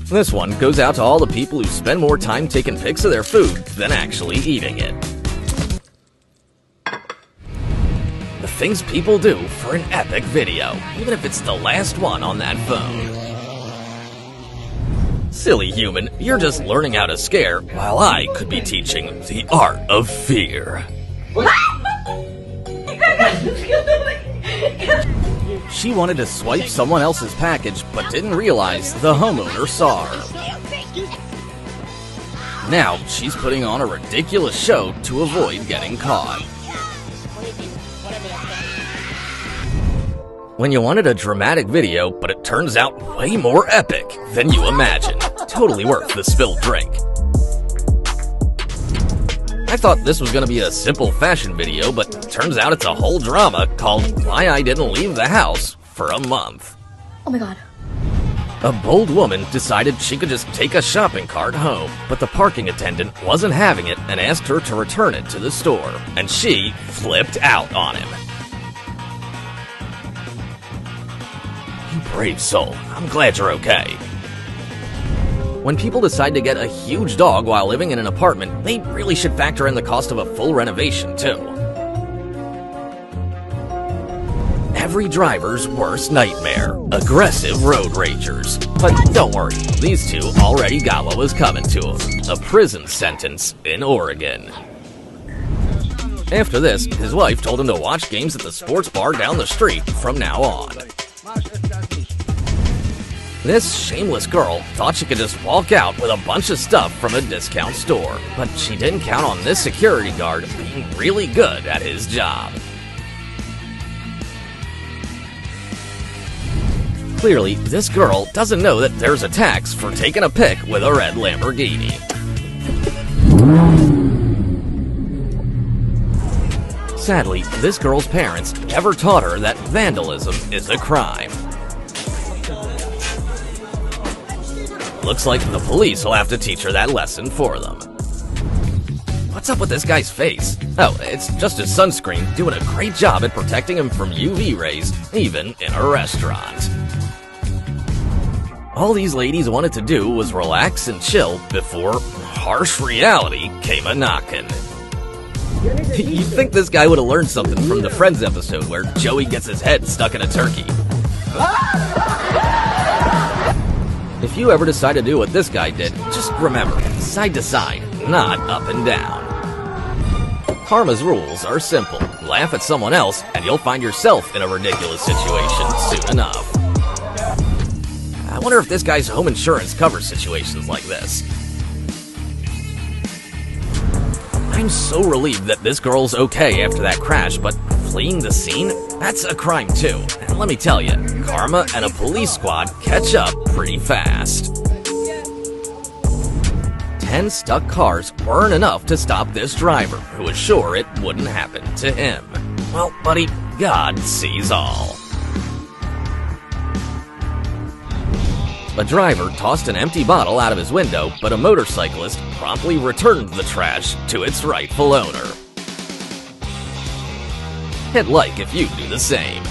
This one goes out to all the people who spend more time taking pics of their food than actually eating it. The things people do for an epic video, even if it's the last one on that phone. Silly human, you're just learning how to scare, while I could be teaching the art of fear. She wanted to swipe someone else's package, but didn't realize the homeowner saw her. Now, she's putting on a ridiculous show to avoid getting caught. When you wanted a dramatic video, but it turns out way more epic than you imagined. Totally worth the spilled drink. I thought this was gonna be a simple fashion video, but turns out it's a whole drama called Why I Didn't Leave the House for a Month. Oh my god. A bold woman decided she could just take a shopping cart home, but the parking attendant wasn't having it and asked her to return it to the store, and she flipped out on him. You brave soul. I'm glad you're okay. When people decide to get a huge dog while living in an apartment, they really should factor in the cost of a full renovation, too. Every driver's worst nightmare, aggressive road ragers. But don't worry, these two already got what was coming to them, a prison sentence in Oregon. After this, his wife told him to watch games at the sports bar down the street from now on. This shameless girl thought she could just walk out with a bunch of stuff from a discount store, but she didn't count on this security guard being really good at his job. Clearly, this girl doesn't know that there's a tax for taking a pic with a red Lamborghini. Sadly, this girl's parents never taught her that vandalism is a crime. Looks like the police will have to teach her that lesson for them. What's up with this guy's face? Oh, it's just his sunscreen doing a great job at protecting him from UV rays, even in a restaurant. All these ladies wanted to do was relax and chill before harsh reality came a-knockin'. You'd think this guy would have learned something from the Friends episode where Joey gets his head stuck in a turkey. If you ever decide to do what this guy did, just remember, side to side, not up and down. Karma's rules are simple. Laugh at someone else, and you'll find yourself in a ridiculous situation soon enough. I wonder if this guy's home insurance covers situations like this. I'm so relieved that this girl's okay after that crash, but fleeing the scene? That's a crime too. And let me tell you, karma and a police squad catch up pretty fast. 10 stuck cars weren't enough to stop this driver, who was sure it wouldn't happen to him. Well, buddy, God sees all. A driver tossed an empty bottle out of his window, but a motorcyclist promptly returned the trash to its rightful owner. Hit like if you do the same.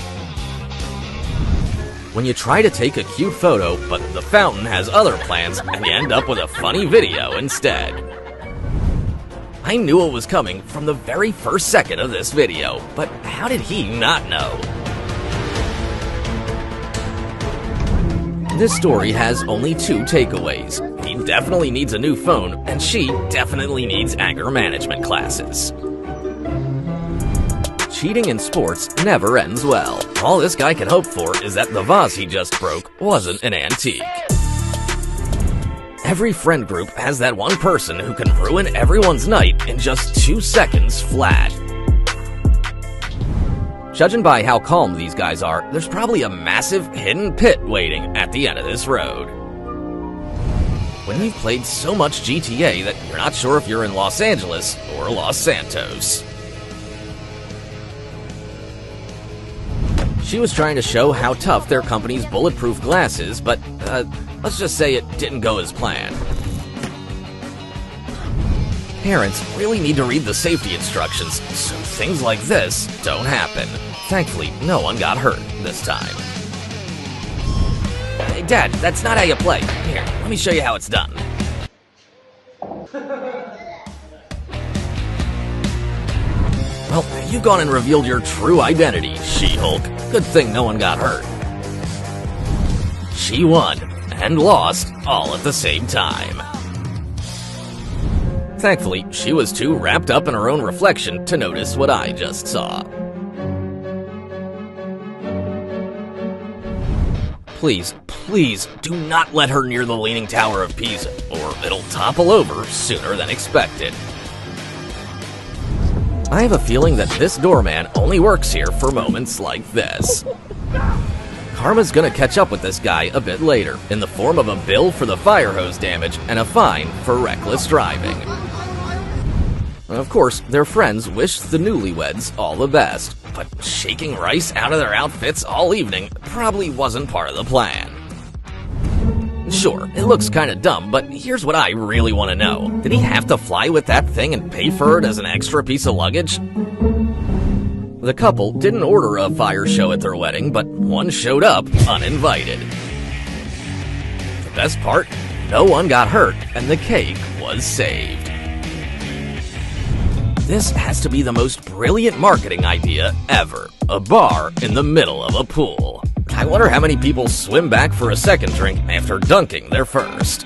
When you try to take a cute photo, but the fountain has other plans, and you end up with a funny video instead. I knew it was coming from the very first second of this video, but how did he not know? This story has only 2 takeaways. He definitely needs a new phone, and she definitely needs anger management classes. Cheating in sports never ends well. All this guy can hope for is that the vase he just broke wasn't an antique. Every friend group has that one person who can ruin everyone's night in just 2 seconds flat. Judging by how calm these guys are, there's probably a massive hidden pit waiting at the end of this road. When you've played so much GTA that you're not sure if you're in Los Angeles or Los Santos. She was trying to show how tough their company's bulletproof glass is, but let's just say it didn't go as planned. Parents really need to read the safety instructions so things like this don't happen. Thankfully, no one got hurt this time. Dad, that's not how you play. Here, let me show you how it's done. Well, you've gone and revealed your true identity, She-Hulk. Good thing no one got hurt. She won and lost all at the same time. Thankfully, she was too wrapped up in her own reflection to notice what I just saw. Please, please, do not let her near the Leaning Tower of Pisa, or it'll topple over sooner than expected. I have a feeling that this doorman only works here for moments like this. Karma's gonna catch up with this guy a bit later, in the form of a bill for the fire hose damage and a fine for reckless driving. Of course, their friends wish the newlyweds all the best, but shaking rice out of their outfits all evening probably wasn't part of the plan. Sure, it looks kinda dumb, but here's what I really want to know. Did he have to fly with that thing and pay for it as an extra piece of luggage? The couple didn't order a fire show at their wedding, but one showed up uninvited. The best part, no one got hurt and the cake was saved. This has to be the most brilliant marketing idea ever. A bar in the middle of a pool. I wonder how many people swim back for a second drink after dunking their first.